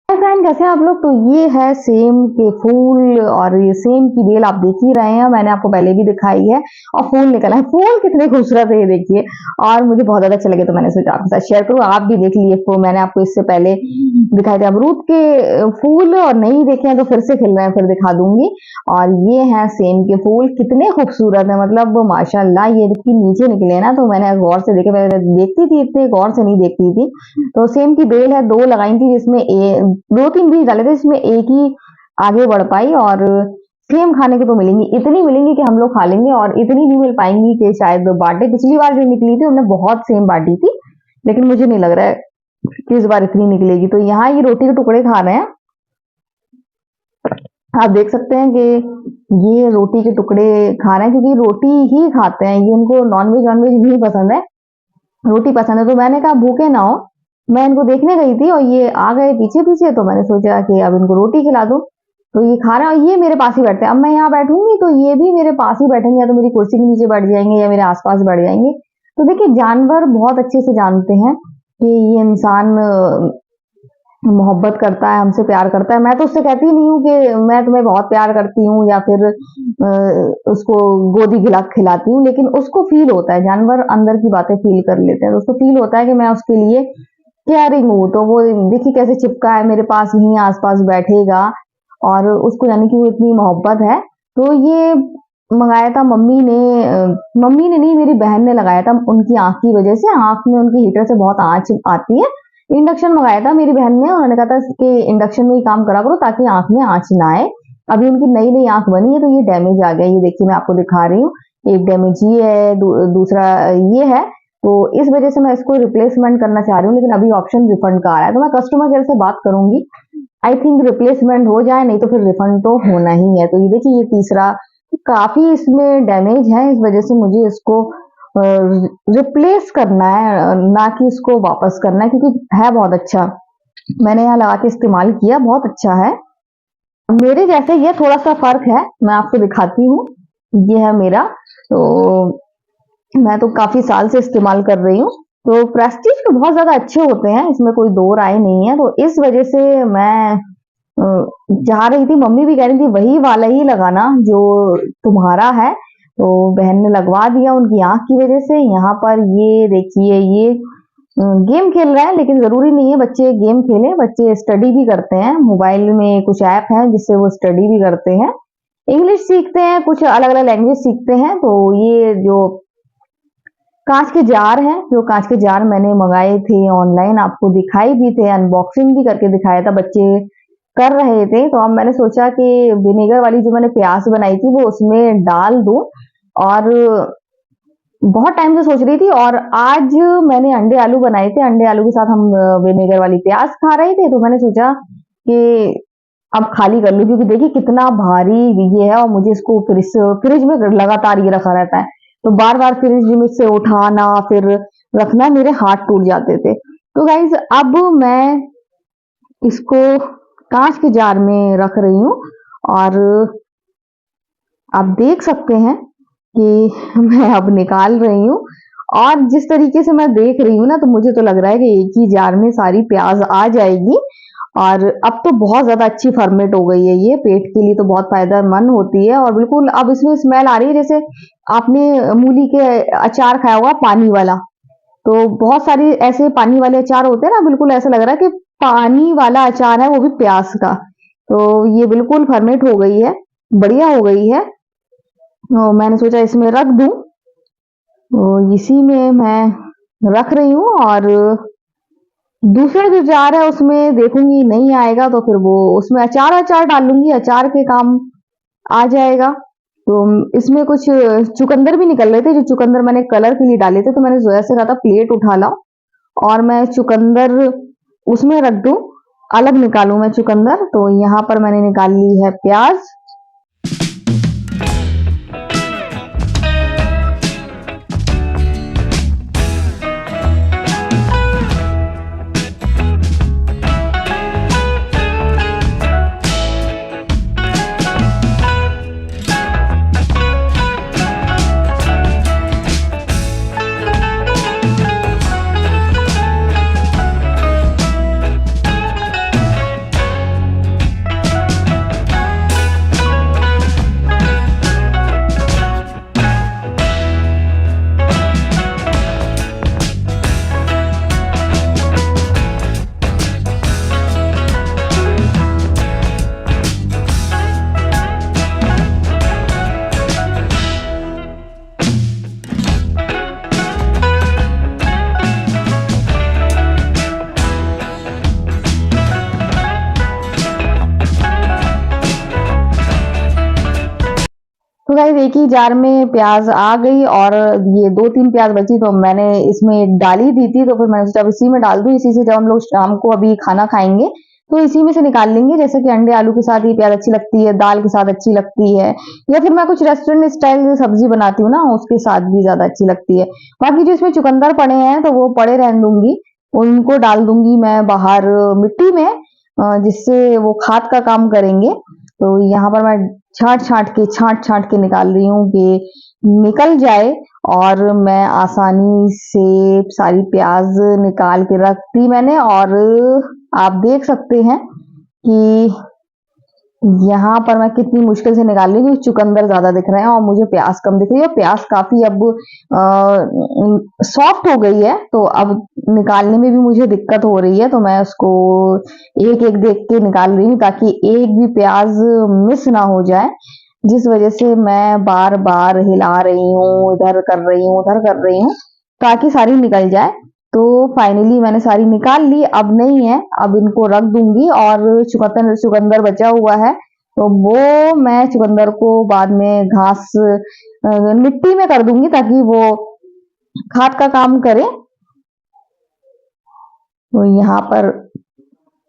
Friend, कैसे हैं आप लोग। तो ये है सेम के फूल और ये सेम की बेल आप देख ही रहे हैं, मैंने आपको पहले भी दिखाई है। और फूल निकला है, फूल कितने खूबसूरत है ये देखिए। और मुझे बहुत ज्यादा अच्छा लगे तो मैंने सोचा आपके साथ शेयर करूं। आप भी देख लिए, फूल मैंने आपको इससे पहले दिखाए थे अमरूद के फूल, और नहीं देखे हैं तो फिर से खिल रहे हैं, फिर दिखा दूंगी। और ये है सेम के फूल, कितने खूबसूरत है, मतलब माशाल्लाह। ये देखिए नीचे निकले ना, तो मैंने गौर से देखे, पहले देखती थी, इतने गौर से नहीं देखती थी। तो सेम की बेल है, 2 लगाई थी, जिसमें 2-3 बीज डाले थे, जिसमें एक ही आगे बढ़ पाई। और सेम खाने को तो मिलेंगी, इतनी मिलेंगी कि हम लोग खा लेंगे, और इतनी नहीं मिल पाएंगी कि शायद बांटे। पिछली बार जो निकली थी उन्होंने बहुत सेम बांटी थी, लेकिन मुझे नहीं लग रहा है कि इस बार इतनी निकलेगी। तो यहाँ ये रोटी के टुकड़े खा रहे हैं, आप देख सकते हैं कि ये रोटी के टुकड़े खा रहे हैं, क्योंकि रोटी ही खाते हैं ये, उनको नॉनवेज वॉनवेज नहीं पसंद है, रोटी पसंद है। तो मैंने कहा भूखे ना हो, मैं इनको देखने गई थी और ये आ गए पीछे पीछे, तो मैंने सोचा कि अब इनको रोटी खिला दूं। तो ये खा रहे हैं और ये मेरे पास ही बैठते हैं। अब मैं यहाँ बैठूंगी तो ये भी मेरे पास ही बैठेंगे, या तो मेरी कुर्सी के नीचे बैठ जाएंगे या मेरे आसपास बैठ जाएंगे। तो देखिए, जानवर बहुत अच्छे से जानते हैं कि ये इंसान मोहब्बत करता है, हमसे प्यार करता है। मैं तो उससे कहती नहीं हूँ कि मैं तुम्हें बहुत प्यार करती हूँ या फिर उसको गोदी खिलाती हूँ, लेकिन उसको फील होता है, जानवर अंदर की बातें फील कर लेते हैं, तो उसको फील होता है कि मैं उसके लिए केयरिंग हूँ। तो वो देखिए कैसे चिपका है मेरे पास, यहीं आसपास बैठेगा, और उसको यानी कि वो इतनी मोहब्बत है। तो ये मंगाया था मम्मी ने, मम्मी ने नहीं, मेरी बहन ने लगाया था, उनकी आंख की वजह से, आंख में उनकी हीटर से बहुत आंच आती है। इंडक्शन मंगाया था मेरी बहन ने, उन्होंने कहा था कि इंडक्शन में ही काम करा करो ताकि आंख में आंच ना आए। अभी उनकी नई नई आंख बनी है, तो ये डैमेज आ गया। ये देखिए मैं आपको दिखा रही हूँ, एक डैमेज ये है, दूसरा ये है। तो इस वजह से मैं इसको रिप्लेसमेंट करना चाह रही हूँ, लेकिन अभी ऑप्शन रिफंड का आ रहा है, तो मैं कस्टमर केयर से बात करूंगी। आई थिंक रिप्लेसमेंट हो जाए, नहीं तो फिर रिफंड तो होना ही है। तो ये देखिए, ये तीसरा, काफी इसमें डैमेज है, इस वजह से मुझे इसको रिप्लेस करना है, ना कि इसको वापस करना है, क्योंकि है बहुत अच्छा। मैंने यहाँ लगा के इस्तेमाल किया, बहुत अच्छा है। मेरे जैसे ये थोड़ा सा फर्क है, मैं आपको दिखाती हूँ। ये है मेरा, तो मैं तो काफी साल से इस्तेमाल कर रही हूँ। तो प्रेस्टीज के बहुत ज्यादा अच्छे होते हैं, इसमें कोई दो राय नहीं है। तो इस वजह से मैं चाह रही थी, मम्मी भी कह रही थी वही वाला ही लगाना जो तुम्हारा है। तो बहन ने लगवा दिया उनकी आंख की वजह से। यहाँ पर ये देखिए, ये गेम खेल रहा है, लेकिन जरूरी नहीं है बच्चे गेम खेलें, बच्चे स्टडी भी करते हैं। मोबाइल में कुछ ऐप है जिससे वो स्टडी भी करते हैं, इंग्लिश सीखते हैं, कुछ अलग अलग लैंग्वेज सीखते हैं। तो ये जो कांच के जार हैं, जो कांच के जार मैंने मंगाए थे ऑनलाइन, आपको दिखाई भी थे, अनबॉक्सिंग भी करके दिखाया था, बच्चे कर रहे थे। तो अब मैंने सोचा कि विनेगर वाली जो मैंने प्याज बनाई थी वो उसमें डाल दूं, और बहुत टाइम से सोच रही थी। और आज मैंने अंडे आलू बनाए थे, अंडे आलू के साथ हम विनेगर वाली प्याज खा रहे थे। तो मैंने सोचा कि अब खाली कर लूं, क्योंकि देखिए कितना भारी ये है, और मुझे इसको फ्रिज में लगातार ये रखा रहता है, तो बार बार फ्रिज में से उठाना फिर रखना, मेरे हाथ टूट जाते थे। तो गाइज, अब मैं इसको कांच के जार में रख रही हूँ, और आप देख सकते हैं कि मैं अब निकाल रही हूँ। और जिस तरीके से मैं देख रही हूँ ना, तो मुझे तो लग रहा है कि एक ही जार में सारी प्याज आ जाएगी। और अब तो बहुत ज्यादा अच्छी फर्मेट हो गई है, ये पेट के लिए तो बहुत फायदेमंद होती है। और बिल्कुल अब इसमें स्मेल आ रही है, जैसे आपने मूली के अचार खाया होगा पानी वाला, तो बहुत सारी ऐसे पानी वाले अचार होते हैं ना, बिल्कुल ऐसा लग रहा है कि पानी वाला अचार है, वो भी प्याज का। तो ये बिल्कुल फर्मेट हो गई है, बढ़िया हो गई है। तो मैंने सोचा इसमें रख दूं, तो इसी में मैं रख रही हूँ। और दूसरा जो जार है उसमें देखूंगी नहीं आएगा तो फिर वो उसमें अचार डाल लूंगी, अचार के काम आ जाएगा। तो इसमें कुछ चुकंदर भी निकल रहे थे, जो चुकंदर मैंने कलर के लिए डाले थे। तो मैंने जोया से कहा था प्लेट उठा लाओ और मैं चुकंदर उसमें रख दूं, अलग निकालूं मैं चुकंदर। तो यहाँ पर मैंने निकाल ली है प्याज। एक ही जार में प्याज आ गई और ये 2-3 प्याज बची तो मैंने इसमें डाल ही दी थी, तो फिर मैंने सोचा अब इसी में डाल दूं। इसी से जब हम लोग शाम को अभी खाना खाएंगे तो इसी में से निकाल लेंगे। जैसे कि अंडे आलू के साथ ये प्याज अच्छी लगती है, दाल के साथ अच्छी लगती है, या फिर मैं कुछ रेस्टोरेंट स्टाइल सब्जी बनाती हूँ ना उसके साथ भी ज्यादा अच्छी लगती है। बाकी जो इसमें चुकंदर पड़े हैं तो वो पड़े रहने दूंगी, उनको डाल दूंगी मैं बाहर मिट्टी में, जिससे वो खाद का काम करेंगे। तो यहाँ पर मैं छांट छांट के निकाल रही हूँ कि निकल जाए और मैं आसानी से सारी प्याज निकाल के रखती मैंने। और आप देख सकते हैं कि यहाँ पर मैं कितनी मुश्किल से निकाल रही हूँ, चुकंदर ज्यादा दिख रहे हैं और मुझे प्याज कम दिख रही है। प्याज काफी अब सॉफ्ट हो गई है, तो अब निकालने में भी मुझे दिक्कत हो रही है। तो मैं उसको एक एक देख के निकाल रही हूँ ताकि एक भी प्याज मिस ना हो जाए, जिस वजह से मैं बार बार हिला रही हूँ, इधर कर रही हूँ उधर कर रही हूँ ताकि सारी निकल जाए। तो फाइनली मैंने सारी निकाल ली, अब नहीं है, अब इनको रख दूंगी। और चुकंदर बचा हुआ है तो वो मैं चुकंदर को बाद में घास मिट्टी में कर दूंगी ताकि वो खाद का काम करे। तो यहाँ पर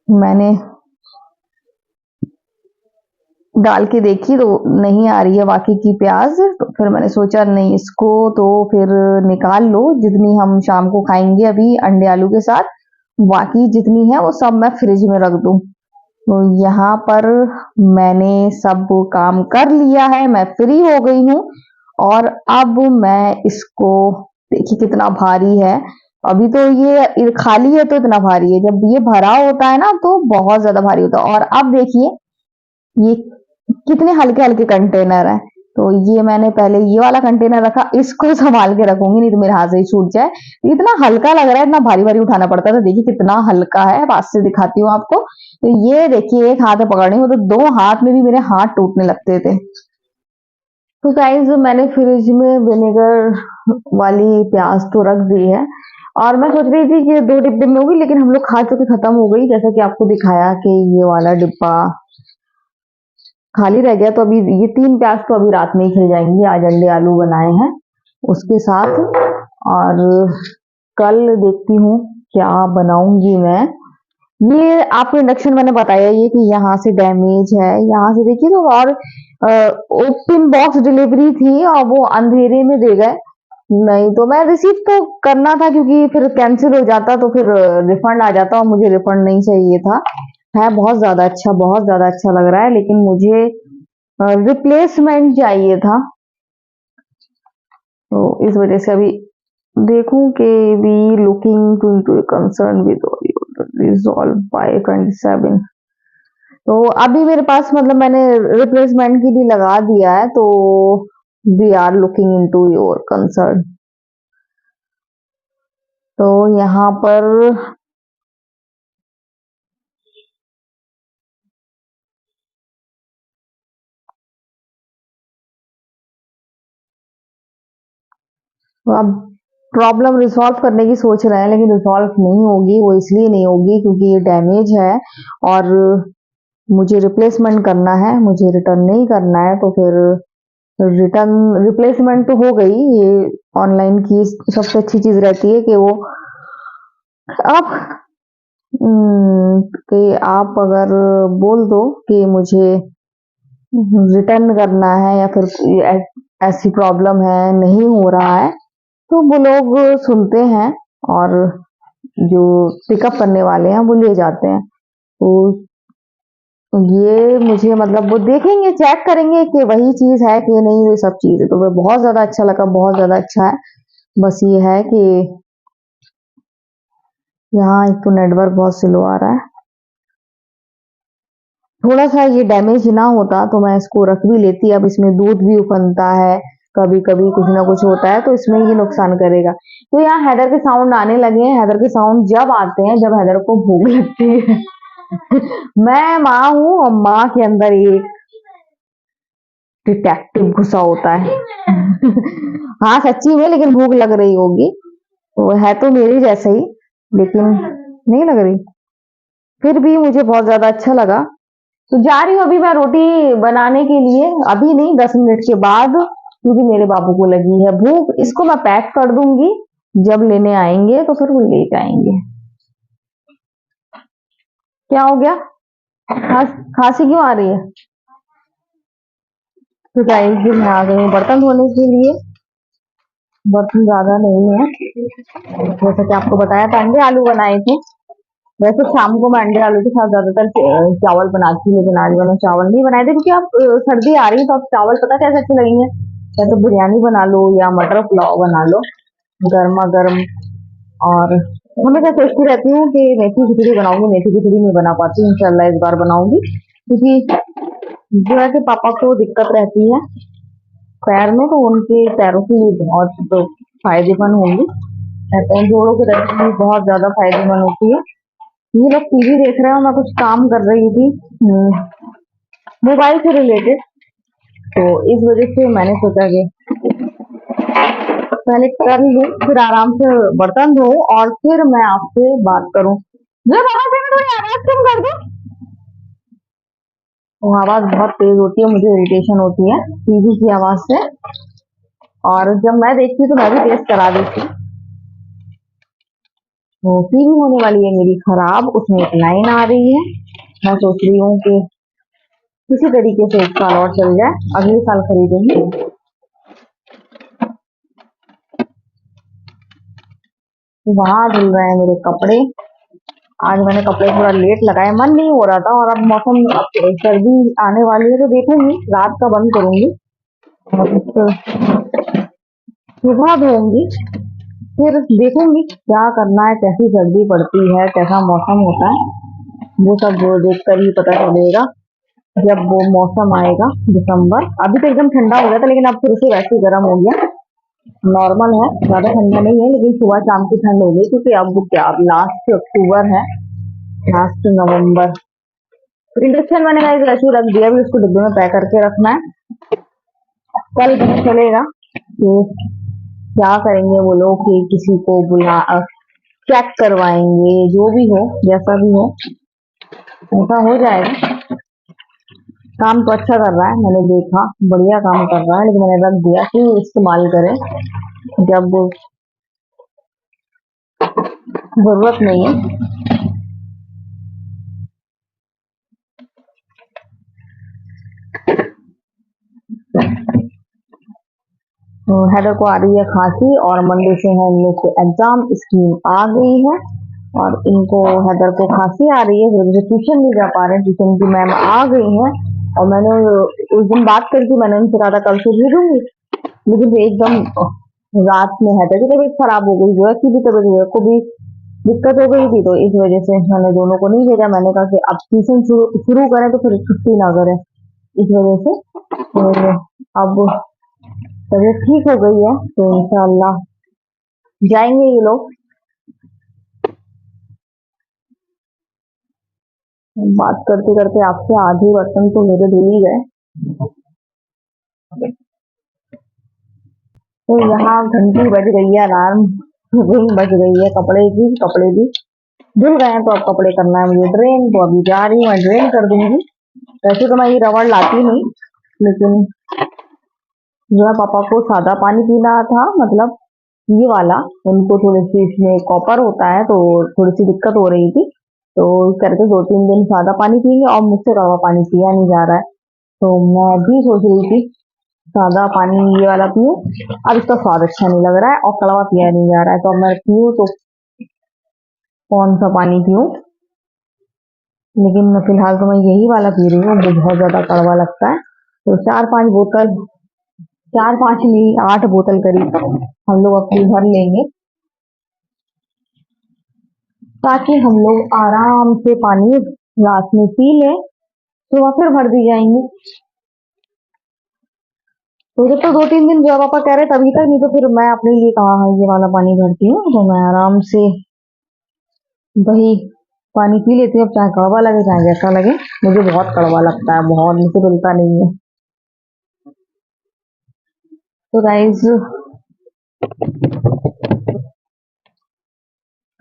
मैंने डाल के देखी तो नहीं आ रही है बाकी की प्याज, तो फिर मैंने सोचा नहीं, इसको तो फिर निकाल लो, जितनी हम शाम को खाएंगे अभी अंडे आलू के साथ, बाकी जितनी है वो सब मैं फ्रिज में रख दूं। तो यहाँ पर मैंने सब काम कर लिया है, मैं फ्री हो गई हूँ। और अब मैं इसको, देखिए कितना भारी है, अभी तो ये खाली है तो इतना भारी है, जब ये भरा होता है ना तो बहुत ज्यादा भारी होता है। और अब देखिए ये कितने हल्के हल्के कंटेनर है। तो ये मैंने पहले ये वाला कंटेनर रखा, इसको संभाल के रखूंगी नहीं तो मेरे हाथ से ही छूट जाए। इतना हल्का लग रहा है, इतना भारी भारी उठाना पड़ता है। तो देखिए कितना हल्का है, पास से दिखाती हूँ आपको। तो ये देखिए एक हाथ में पकड़नी हो तो 2 हाथ में भी मेरे हाथ टूटने लगते थे। तो गाइस मैंने फ्रिज में विनेगर वाली प्याज तो रख दी है, और मैं सोच रही थी कि 2 डिब्बे में होगी, लेकिन हम लोग खा चुके खत्म हो गई। जैसा कि आपको दिखाया कि ये वाला डिब्बा खाली रह गया, तो अभी ये 3 प्याज तो अभी रात में ही खिल जाएंगी। आज अंडे आलू बनाए हैं उसके साथ, और कल देखती हूँ क्या बनाऊंगी मैं। ये आपको इंडक्शन मैंने बताया ये कि यहाँ से डैमेज है, यहाँ से देखिए तो। और ओपन बॉक्स डिलीवरी थी और वो अंधेरे में दे गए, नहीं तो मैं रिसीव तो करना था क्योंकि फिर कैंसिल हो जाता तो फिर रिफंड आ जाता, और मुझे रिफंड नहीं चाहिए था। है बहुत ज्यादा अच्छा, बहुत ज्यादा अच्छा लग रहा है, लेकिन मुझे रिप्लेसमेंट चाहिए था। तो इस वजह से अभी देखूं कि we looking to into concern with resolve by 27। तो अभी मेरे पास मतलब मैंने रिप्लेसमेंट के लिए लगा दिया है, तो we are looking into your concern. तो यहाँ पर अब प्रॉब्लम रिसॉल्व करने की सोच रहे हैं, लेकिन रिसॉल्व नहीं होगी। वो इसलिए नहीं होगी क्योंकि ये डैमेज है और मुझे रिप्लेसमेंट करना है, मुझे रिटर्न नहीं करना है। तो फिर रिटर्न रिप्लेसमेंट तो हो गई। ये ऑनलाइन की सबसे अच्छी चीज रहती है कि वो आप कि आप अगर बोल दो कि मुझे रिटर्न करना है या फिर ऐसी प्रॉब्लम है, नहीं हो रहा है, तो वो लोग सुनते हैं और जो पिकअप करने वाले हैं वो ले जाते हैं। तो ये मुझे मतलब वो देखेंगे, चेक करेंगे कि वही चीज है कि नहीं, ये सब चीज है। तो वो बहुत ज्यादा अच्छा लगा, बहुत ज्यादा अच्छा है। बस ये है कि यहाँ एक तो नेटवर्क बहुत स्लो आ रहा है, थोड़ा सा ये डैमेज ना होता तो मैं इसको रख भी लेती। अब इसमें दूध भी उफनता है, कभी कभी कुछ ना कुछ होता है, तो इसमें ये नुकसान करेगा। तो यहाँ हैदर के साउंड आने लगे हैं। हैदर के साउंड जब आते हैं जब हैदर को भूख लगती है। मैं माँ हूँ और माँ के अंदर एक डिटेक्टिव घुसा होता है। हाँ सच्ची में, लेकिन भूख लग रही होगी, वो है तो मेरी जैसे ही, लेकिन नहीं लग रही। फिर भी मुझे बहुत ज्यादा अच्छा लगा। तो जा रही हूँ अभी मैं रोटी बनाने के लिए, अभी नहीं 10 मिनट के बाद। क्योंकि मेरे बाबू को लगी है भूख। इसको मैं पैक कर दूंगी, जब लेने आएंगे तो फिर वो ले जाएंगे। क्या हो गया? खांसी क्यों आ रही है? तो गाइस जी मैं आ गई हूँ बर्तन धोने के लिए। बर्तन ज्यादा नहीं है, जैसा कि आपको बताया था अंडे आलू बनाए थे। वैसे शाम को मैं अंडे आलू के साथ ज्यादातर चावल बनाती हूँ, लेकिन आज मैंने चावल नहीं बनाए थे क्योंकि अब सर्दी आ रही है, तो अब चावल पता कैसे अच्छे लगेंगे, या तो बिरयानी बना लो या मटर पुलाव बना लो गर्मा गर्म। और हमेशा सोचती रहती हूँ कि मेथी खिचड़ी बनाऊंगी, मेथी खिचड़ी नहीं बना पाती हूँ। इंशाल्लाह इस बार बनाऊंगी, क्योंकि जो है कि पापा को दिक्कत रहती है पैर में, तो उनके पैरों के लिए बहुत तो फायदेमंद होंगी। कहते हैं जोड़ों के दर्द भी बहुत ज्यादा फायदेमंद होती है। ये लोग टीवी देख रहे हो, मैं कुछ काम कर रही थी मोबाइल से रिलेटेड, तो इस वजह से मैंने सोचा कि पहले कर लूं, फिर आराम से बर्तन धो और फिर मैं आपसे बात करूं। जो बाबा से मैं थोड़ी आवाज कम कर दूं, वो आवाज बहुत तेज होती है, मुझे इरिटेशन होती है टीवी की आवाज से, और जब मैं देखती हूँ तो मैं भी तेज करा देती हूँ। तो टीवी होने वाली है मेरी खराब, उसमें एक लाइन आ रही है। मैं सोच रही हूँ कि किसी तरीके से 1 साल और चल जाए, अगले साल खरीदेंगे। वहां धुल रहे हैं मेरे कपड़े। आज मैंने कपड़े थोड़ा लेट लगाए, मन नहीं हो रहा था, और अब मौसम सर्दी आने वाली है तो देखूंगी रात का बंद करूंगी और सुबह धोऊंगी। फिर देखूंगी क्या करना है, कैसी सर्दी पड़ती है, कैसा मौसम होता है, वो सब देख कर ही पता चलेगा जब वो मौसम आएगा दिसंबर। अभी तो एकदम ठंडा हो गया था, लेकिन अब फिर से वैसे ही गर्म हो गया। नॉर्मल है, ज्यादा ठंडा नहीं है, लेकिन सुबह शाम की ठंड हो गई, क्योंकि अब क्या, अब लास्ट अक्टूबर है, लास्ट नवंबर। तो इंडक्शन मैंने कहा ऐसे ही रख दिया, अभी उसको डिब्बे में पैक करके रखना है। कल पता चलेगा कि क्या करेंगे वो लोग, कि किसी को बुला चेक करवाएंगे, जो भी हो जैसा भी हो ऐसा हो जाएगा। काम तो अच्छा कर रहा है, मैंने देखा बढ़िया काम कर रहा है, लेकिन मैंने रख दिया कि इस्तेमाल करें जब जरूरत नहीं है। हैदर को आ रही है खांसी, और मंडे से है इन लोग के एग्जाम, स्कीम आ गई है, और इनको हैदर को खांसी आ रही है, फिर मुझे ट्यूशन नहीं जा पा रहे हैं, ट्यूशन की मैम आ गई है। और मैंने उस दिन बात करके मैंने उनसे कहा था कल से भेजूंगी, लेकिन फिर एकदम रात में हैदर की तबीयत खराब हो गई, जो है की भी तबीयत को भी दिक्कत हो गई थी, तो इस वजह से मैंने दोनों को नहीं भेजा। मैंने कहा कि अब ट्यूशन शुरू करें तो फिर छुट्टी ना करें, इस वजह से। तो अब तबीयत ठीक हो गई है, तो इंशाल्लाह जाएंगे ये लोग। बात करते करते आपसे आधे बर्तन तो मेरे धुल ही गए। तो यहाँ घंटी बज गई है, अलार्म रिंग बज गई है, कपड़े भी धुल गए हैं, तो अब कपड़े करना है मुझे ड्रेन, तो अभी जा रही हूँ, मैं ड्रेन कर दूंगी। वैसे तो मैं ये रबड़ लाती नहीं, लेकिन जो है पापा को सादा पानी पीना था, मतलब ये वाला, उनको थोड़ी सी इसमें कॉपर होता है, तो थोड़ी सी दिक्कत हो रही थी, तो करके 2-3 दिन सादा पानी पियेंगे, और मुझसे कड़वा पानी पिया नहीं जा रहा है, तो मैं भी सोच रही थी सादा पानी ये वाला पीऊं। अब इसका स्वाद अच्छा नहीं लग रहा है और कड़वा पिया नहीं जा रहा है, तो अब मैं पीऊं तो कौन सा पानी पीऊं, लेकिन फिलहाल तो मैं यही वाला पी रही हूँ, वो बहुत ज्यादा कड़वा लगता है। तो 4-5 बोतल, 4-5 नहीं 8 बोतल करीब हम लोग अपनी भर लेंगे, ताकि हम लोग आराम से पानी रात में पी लें, सुबह फिर भर दी जाएंगे। तो जब तो 2-3 दिन जो पापा कह रहे तभी तक, नहीं तो फिर मैं अपने लिए कहा ये वाला पानी भरती हूँ, तो मैं आराम से वही पानी पी लेती हूँ, चाहे कड़वा लगे चाहे जैसा लगे। मुझे बहुत कड़वा लगता है, बहुत, मुझे मिलता नहीं है। तो गाइस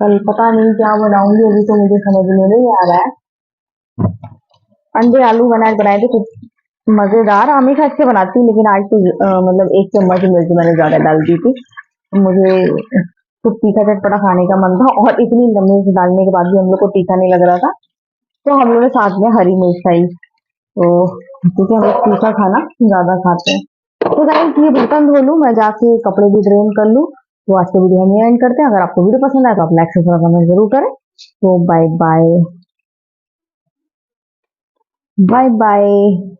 कल पता नहीं क्या बनाऊंगी, अभी तो मुझे समझ में नहीं आ रहा है। अंडे आलू मैंने आज बनाए थे, मजेदार आमिर खा अच्छे बनाती है, लेकिन आज तो मतलब एक चम्मच मिर्च मैंने ज्यादा डाल दी थी। मुझे कुछ तीखा चटपटा खाने का मन था, और इतनी मिर्च डालने के बाद भी हम लोग को तीखा नहीं लग रहा था, तो हम लोगों ने साथ में हरी मिर्च खाई। तो क्योंकि हम लोग तीखा खाना ज्यादा खाते हैं। तो गाइस ये बर्तन धो लूं, मैं जाके कपड़े भी ड्रेन कर लूं। तो आज के वीडियो हम ये एंड करते हैं। अगर आपको वीडियो पसंद आए तो आप लाइक शेयर कमेंट जरूर करें। तो बाय बाय। Bye bye.